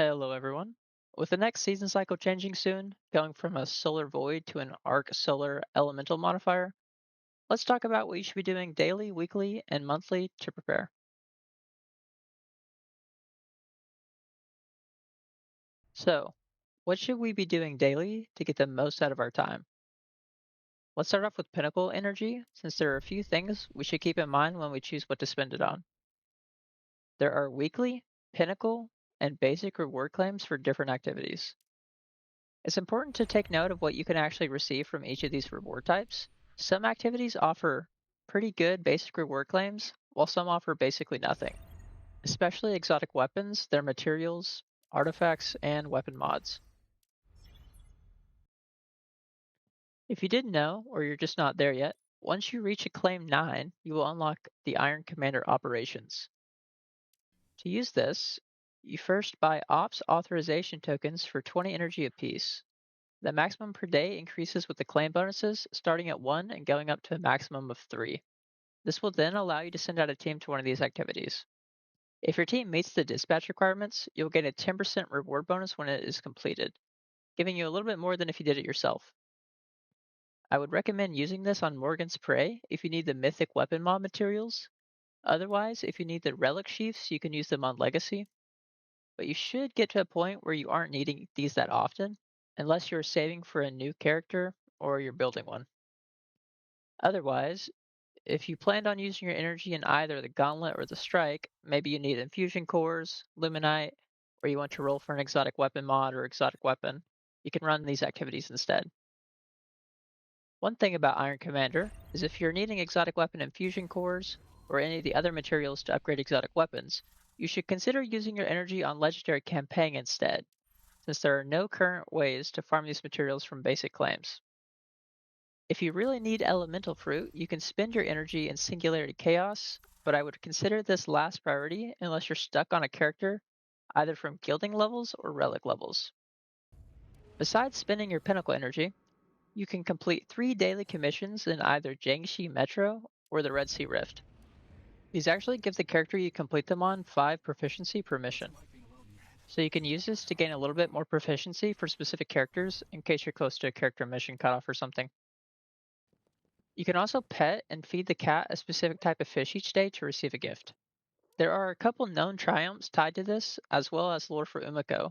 Hello, everyone. With the next season cycle changing soon, going from a solar void to an arc solar elemental modifier, let's talk about what you should be doing daily, weekly, and monthly to prepare. So, what should we be doing daily to get the most out of our time? Let's start off with Pinnacle Energy, since there are a few things we should keep in mind when we choose what to spend it on. There are weekly, Pinnacle, and basic reward claims for different activities. It's important to take note of what you can actually receive from each of these reward types. Some activities offer pretty good basic reward claims, while some offer basically nothing, especially exotic weapons, their materials, artifacts, and weapon mods. If you didn't know, or you're just not there yet, once you reach a claim 9, you will unlock the Iron Commander operations. To use this, you first buy Ops authorization tokens for 20 energy apiece. The maximum per day increases with the claim bonuses, starting at 1 and going up to a maximum of 3. This will then allow you to send out a team to one of these activities. If your team meets the dispatch requirements, you'll get a 10% reward bonus when it is completed, giving you a little bit more than if you did it yourself. I would recommend using this on Morgan's Prey if you need the mythic weapon mod materials. Otherwise, if you need the relic sheaths, you can use them on Legacy. But you should get to a point where you aren't needing these that often, unless you're saving for a new character or you're building one. Otherwise, if you planned on using your energy in either the Gauntlet or the Strike, maybe you need infusion cores, Luminite, or you want to roll for an exotic weapon mod or exotic weapon, you can run these activities instead. One thing about Iron Commander is if you're needing exotic weapon infusion cores or any of the other materials to upgrade exotic weapons, you should consider using your energy on Legendary Campaign instead, since there are no current ways to farm these materials from basic claims. If you really need elemental fruit, you can spend your energy in Singularity Chaos, but I would consider this last priority unless you're stuck on a character, either from gilding levels or relic levels. Besides spending your Pinnacle energy, you can complete 3 daily commissions in either Jiangxi Metro or the Red Sea Rift. These actually give the character you complete them on 5 proficiency per mission. So you can use this to gain a little bit more proficiency for specific characters in case you're close to a character mission cutoff or something. You can also pet and feed the cat a specific type of fish each day to receive a gift. There are a couple known triumphs tied to this, as well as lore for Umiko.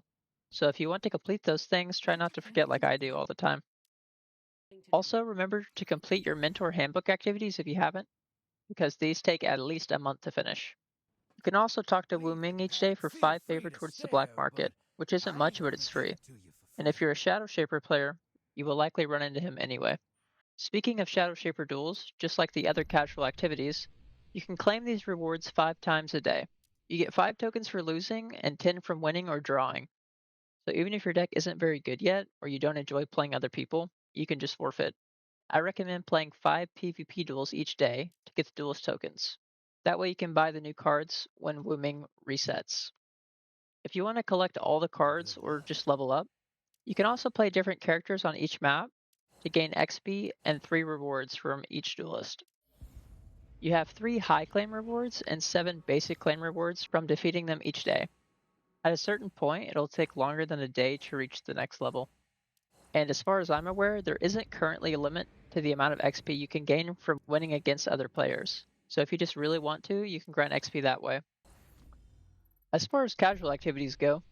So if you want to complete those things, try not to forget like I do all the time. Also, remember to complete your mentor handbook activities if you haven't, because these take at least a month to finish. You can also talk to Wu Ming each day for 5 favor towards the black market, which isn't much, but it's free. And if you're a ShadowShaper player, you will likely run into him anyway. Speaking of ShadowShaper Duels, just like the other casual activities, you can claim these rewards 5 times a day. You get 5 tokens for losing and 10 from winning or drawing. So even if your deck isn't very good yet, or you don't enjoy playing other people, you can just forfeit. I recommend playing 5 PvP duels each day to get the duelist tokens. That way you can buy the new cards when Wuming resets. If you want to collect all the cards or just level up, you can also play different characters on each map to gain XP and 3 rewards from each duelist. You have 3 high claim rewards and 7 basic claim rewards from defeating them each day. At a certain point, it'll take longer than a day to reach the next level. And as far as I'm aware, there isn't currently a limit to the amount of XP you can gain from winning against other players. So if you just really want to, you can grind XP that way. As far as casual activities go,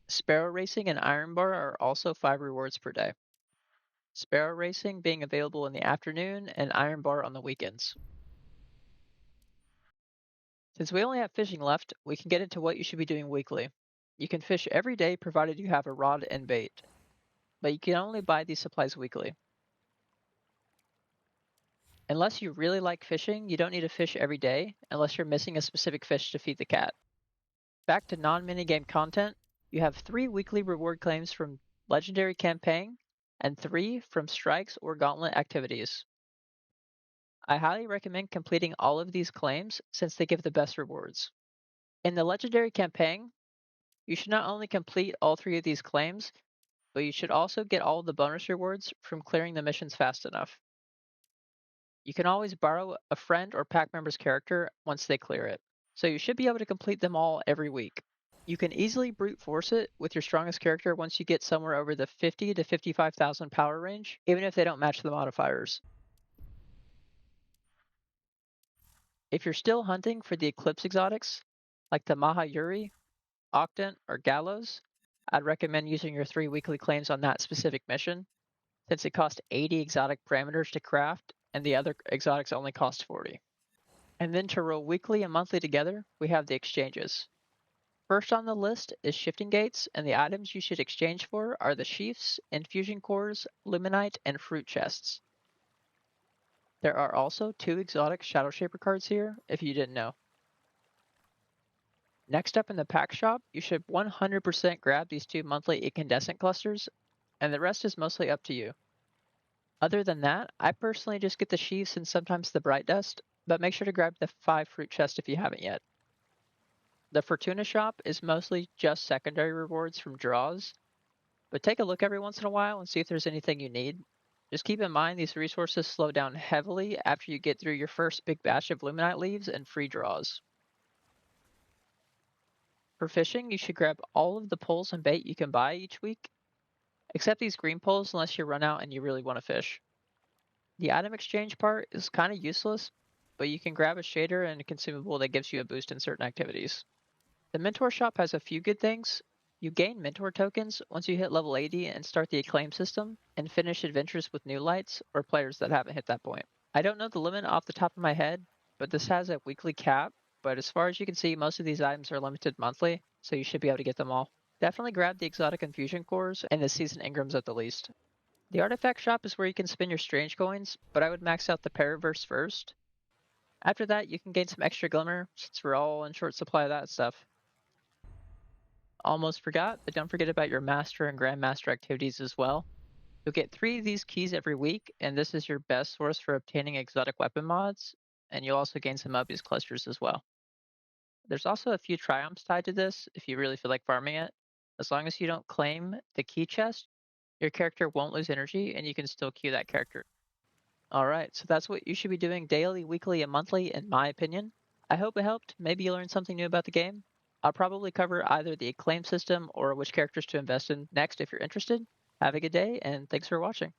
Sparrow Racing and Iron Bar are also 5 rewards per day. Sparrow Racing being available in the afternoon and Iron Bar on the weekends. Since we only have fishing left, we can get into what you should be doing weekly. You can fish every day provided you have a rod and bait, but you can only buy these supplies weekly. Unless you really like fishing, you don't need to fish every day unless you're missing a specific fish to feed the cat. Back to non-minigame content, you have 3 weekly reward claims from Legendary Campaign and 3 from Strikes or Gauntlet activities. I highly recommend completing all of these claims since they give the best rewards. In the Legendary Campaign, you should not only complete all 3 of these claims, but you should also get all of the bonus rewards from clearing the missions fast enough. You can always borrow a friend or pack member's character once they clear it, so you should be able to complete them all every week. You can easily brute force it with your strongest character once you get somewhere over the 50 to 55,000 power range, even if they don't match the modifiers. If you're still hunting for the Eclipse exotics, like the Mahayuri, Octant, or Gallows, I'd recommend using your 3 weekly claims on that specific mission, since it costs 80 exotic parameters to craft, and the other exotics only cost 40. And then to roll weekly and monthly together, we have the exchanges. First on the list is shifting gates, and the items you should exchange for are the sheaths, infusion cores, luminite, and fruit chests. There are also 2 exotic ShadowShaper cards here, if you didn't know. Next up in the pack shop, you should 100% grab these 2 monthly incandescent clusters, and the rest is mostly up to you. Other than that, I personally just get the sheaths and sometimes the bright dust, but make sure to grab the 5 fruit chest if you haven't yet. The Fortuna shop is mostly just secondary rewards from draws, but take a look every once in a while and see if there's anything you need. Just keep in mind these resources slow down heavily after you get through your first big batch of Luminite leaves and free draws. For fishing, you should grab all of the poles and bait you can buy each week, except these green poles unless you run out and you really want to fish. The item exchange part is kind of useless, but you can grab a shader and a consumable that gives you a boost in certain activities. The mentor shop has a few good things. You gain mentor tokens once you hit level 80 and start the acclaim system, and finish adventures with new lights or players that haven't hit that point. I don't know the limit off the top of my head, but this has a weekly cap, but as far as you can see, most of these items are limited monthly, so you should be able to get them all. Definitely grab the exotic infusion cores and the season engrams at the least. The artifact shop is where you can spend your strange coins, but I would max out the Paraverse first. After that, you can gain some extra glimmer, since we're all in short supply of that stuff. Almost forgot, but don't forget about your Master and Grandmaster activities as well. You'll get 3 of these keys every week, and this is your best source for obtaining exotic weapon mods, and you'll also gain some Mobius clusters as well. There's also a few triumphs tied to this if you really feel like farming it. As long as you don't claim the key chest, your character won't lose energy, and you can still queue that character. Alright, so that's what you should be doing daily, weekly, and monthly, in my opinion. I hope it helped. Maybe you learned something new about the game. I'll probably cover either the acclaim system or which characters to invest in next if you're interested. Have a good day, and thanks for watching.